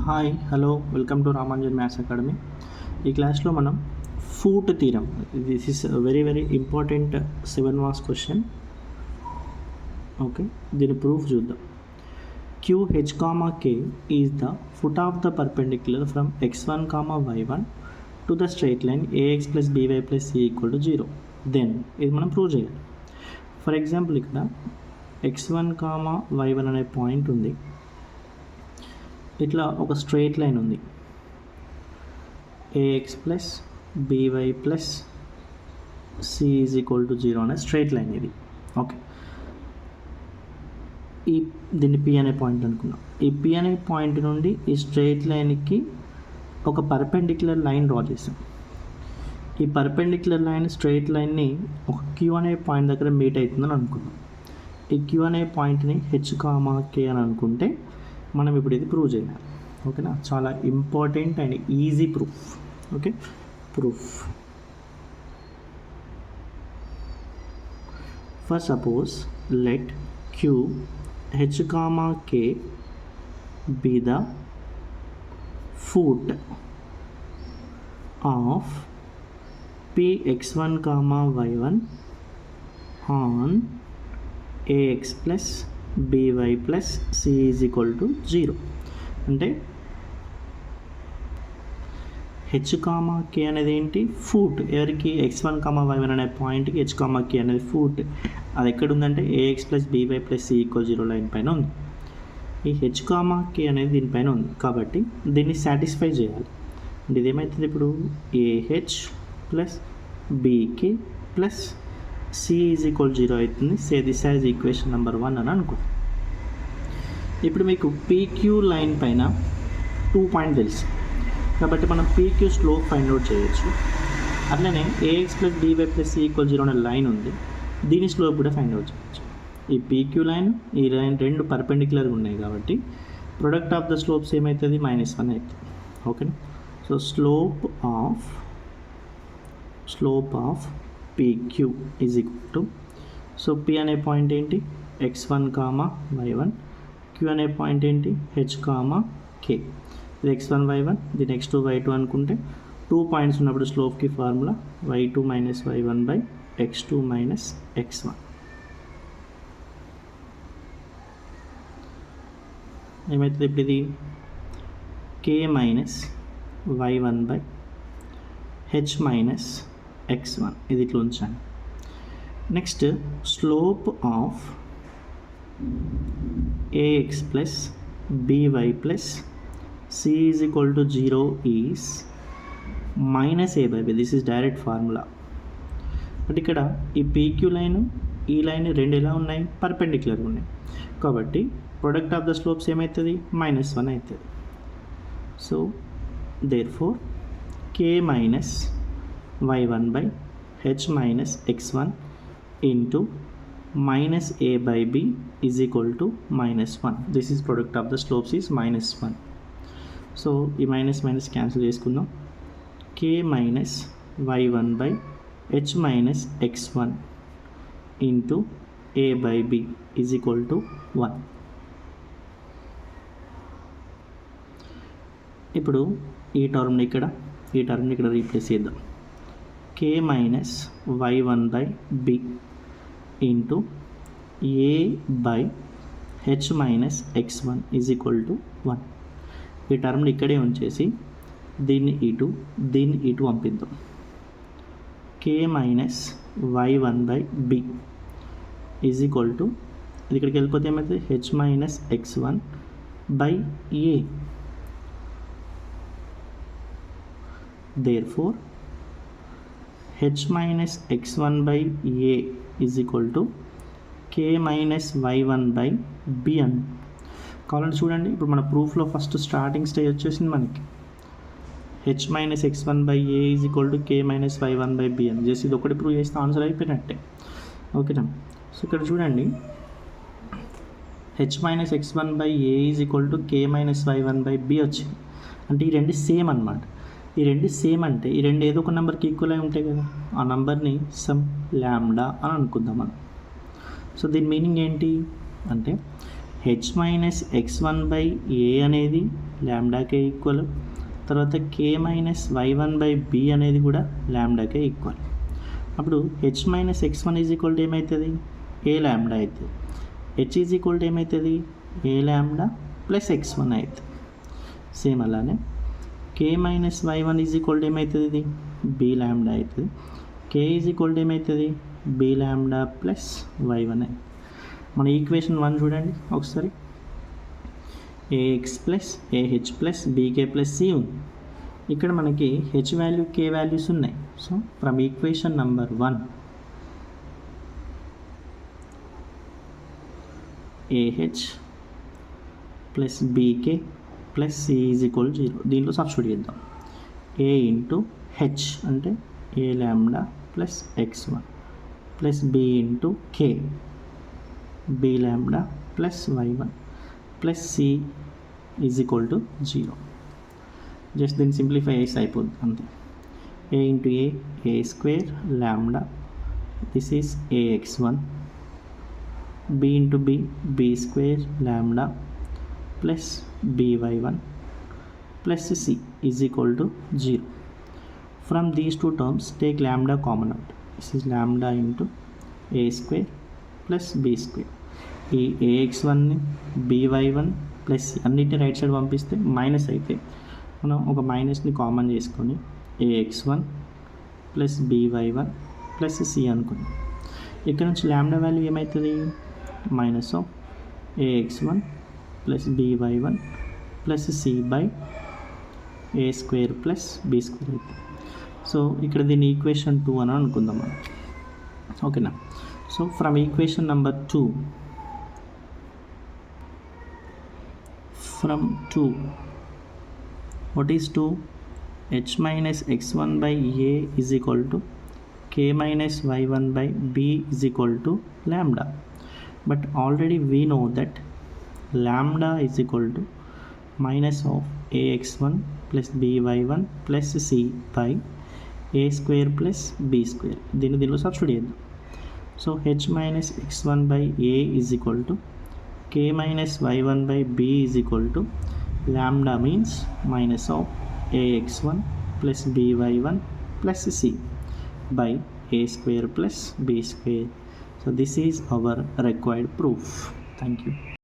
Hi hello welcome to Ramanjan maths academy. ఈ క్లాస్లో మనం foot theorem, this is very important 7 marks question. Okay, దీని proof చూద్దాం. QH, K is the foot of the perpendicular from x1, y1 to the straight line ax plus by plus c equal to 0. Then ఇది మనం prove చేయాలి. For example ఇక్కడ x1, y1 అనే point ఉంది. ఇట్లా ఒక స్ట్రైట్ లైన్ ఉంది, ax plus by plus c is equal to 0 అనే స్ట్రైట్ లైన్ ఇది. ఓకే, దీన్ని P అనే పాయింట్ అనుకున్నాం. ఈ P అనే పాయింట్ నుండి ఈ స్ట్రైట్ లైన్కి ఒక పర్పెండిక్యులర్ లైన్ డ్రా చేసాం. ఈ పర్పెండిక్యులర్ లైన్ స్ట్రైట్ లైన్ని ఒక Q అనే పాయింట్ దగ్గర మీట్ అవుతుందని అనుకున్నాం. ఈ Q అనే పాయింట్ని H, K అని అనుకుంటే మనం ఇప్పుడు ఇది ప్రూవ్ చేయాలి. ఓకేనా, చాలా important and easy proof. Okay, proof. First suppose let Q, H, K be the foot of Px1, y1 on ax plus by plus c is equal to 0. అంటే H, K అనేది ఏంటి? ఫూట్. ఎవరికి? x1, y1 అనే పాయింట్కి H, K అనేది foot. అది ఎక్కడ ఉందంటే ax plus by plus c equal 0 line పైన ఉంది. ఈ H, K అనేది దీనిపైన ఉంది కాబట్టి దీన్ని సాటిస్ఫై చేయాలి. అంటే ఇదేమవుతుంది ఇప్పుడు? ah plus bk plus c is equal 0 అవుతుంది. Say this as equation number 1 అని అనుకో. ఇప్పుడు మీకు PQ లైన్ పైన 2 పాయింట్ తెలుసు కాబట్టి మనం PQ స్లోప్ ఫైండ్ అవుట్ చేయొచ్చు. అట్లనే ax plus by plus c equal 0 అనే లైన్ ఉంది, దీని స్లోప్ కూడా ఫైండ్ అవుట్ చేయొచ్చు. ఈ PQ లైన్, ఈ లైన్ రెండు పర్పెండిక్యులర్గా ఉన్నాయి కాబట్టి ప్రొడక్ట్ ఆఫ్ ద స్లోప్స్ ఏమవుతుంది? -1 అవుతుంది. ఓకేనా, so slope of PQ is equal to, so P అనే పాయింట్ ఏంటి? x1, y1. Q అనే పాయింట్ ఏంటి? H, K. ఇది x1, y1, ఇది x2, y2 అనుకుంటే 2 పాయింట్స్ ఉన్నప్పుడు స్లోప్కి formula y2 minus y1 by x2 minus x1. ఏమవుతుంది ఇప్పుడు? ఇది K minus y1 by H minus x1. ఇది ఇట్లా ఉంచాను. Next slope of ax plus by plus c is equal to 0 is minus a by b. This is direct formula. But ఇక్కడ ఈ PQ line, ఈ line రెండు ఎలా ఉన్నాయి? పర్పెండిక్యులర్గా ఉన్నాయి కాబట్టి ప్రొడక్ట్ ఆఫ్ ద స్లోప్స్ ఏమవుతుంది? -1 అవుతుంది. So therefore K minus y1 by H minus x1 into minus a by b is equal to -1. This is product of the slopes is -1. So ఈ minus cancel చేసుకుందాం. K minus y1 by H minus x1 into a by b is equal to 1. ఇప్పుడు ఈ టర్మ్ని ఇక్కడ replace చేద్దాం. K minus y1 by b into a by H minus x1 is equal to 1. ఈ టర్మ్ని ఇక్కడే ఉంచేసి దీన్ని ఇటు పంపిద్దాం. K minus y1 by b is equal to, ఇది ఇక్కడికి వెళ్ళిపోతే ఏమవుతుంది? H minus x1 by a. Therefore H minus x1 by a is equal to K minus y1 by b అని. కావాలంటే చూడండి, ఇప్పుడు మన ప్రూఫ్లో ఫస్ట్ స్టార్టింగ్ స్టేజ్ వచ్చేసింది మనకి. H minus x1 by a is equal to K minus y1 by b అని చేసి ఇది ఒకటి ప్రూవ్ చేస్తే ఆన్సర్ అయిపోయినట్టే. ఓకేనా, సో ఇక్కడ చూడండి, H minus x1 by a is equal to K minus y1 by b వచ్చింది. అంటే ఈ రెండు సేమ్ అనమాట. ఈ రెండు సేమ్ అంటే ఈ రెండు ఏదో ఒక నెంబర్కి ఈక్వల్ అయి ఉంటాయి కదా, ఆ నెంబర్ని సమ్ లాంబ్డా అని అనుకుందాం మనం. సో దీని మీనింగ్ ఏంటి అంటే H minus X one by A అనేది ల్యాండాకే ఈక్వల్, తర్వాత K minus Y one by B అనేది కూడా ల్యాండాకే ఈక్వల్. అప్పుడు H minus X one is equal to ఏమవుతుంది, ఏ ల్యాండా అవుతుంది. హెచ్ ఈజ్ ఈక్వల్ టు ఏమవుతుంది, ఏ ల్యాండా ప్లస్ ఎక్స్1 అవుతుంది. సేమ్ అలానే K minus Y one is equal to ఏమవుతుంది, ఇది బి ల్యాండా అవుతుంది. కే ఈజ్ ఈక్వల్ టు ఏమవుతుంది, బి ల్యాండా ప్లస్ వై1 అవుతుంది. మన ఈక్వేషన్ 1 చూడండి ఒకసారి, A X plus A H plus B K plus C ఉంది. ఇక్కడ మనకి హెచ్ వాల్యూ కే వాల్యూస్ ఉన్నాయి. So from equation number 1 A H plus B K plus C is equal 0. దీంట్లో సబ్స్టిట్యూట్ చేద్దాం. ఏ ఇంటూ హెచ్ అంటే A lambda plus X one plus B into K B lambda plus Y one plus C is equal to 0. Just దీన్ని simplify చేసి అయిపోద్ది అంతే. A into A square lambda, this is A X one, B into B square lambda plus by one plus C is equal to 0. From these two terms take lambda common out. This is lambda into A square plus B square. ఈ ఏఎక్స్1ని by one plus అన్నిటిని right side పంపిస్తే minus అయితే మనం ఒక మైనస్ని common చేసుకొని A X one plus by one plus C అనుకుందాం. ఇక్కడ నుంచి ల్యాండా వాల్యూ ఏమవుతుంది, minus of A X one plus by one plus C by A square plus B square అవుతుంది. సో ఇక్కడ దీన్ని ఈక్వేషన్ 2 అని అనుకుందాం మనం. ఓకేనా. So from equation number 2, from 2, what is 2, h minus x1 by a is equal to k minus y1 by b is equal to lambda. But already we know that lambda is equal to minus of ax1 plus by1 plus c by a square plus b square. దీనిలో substitute చేద్దాం. So h minus x1 by a is equal to k minus y1 by b is equal to lambda means minus of ax1 plus by1 plus c by a square plus b square. So this is our required proof. Thank you.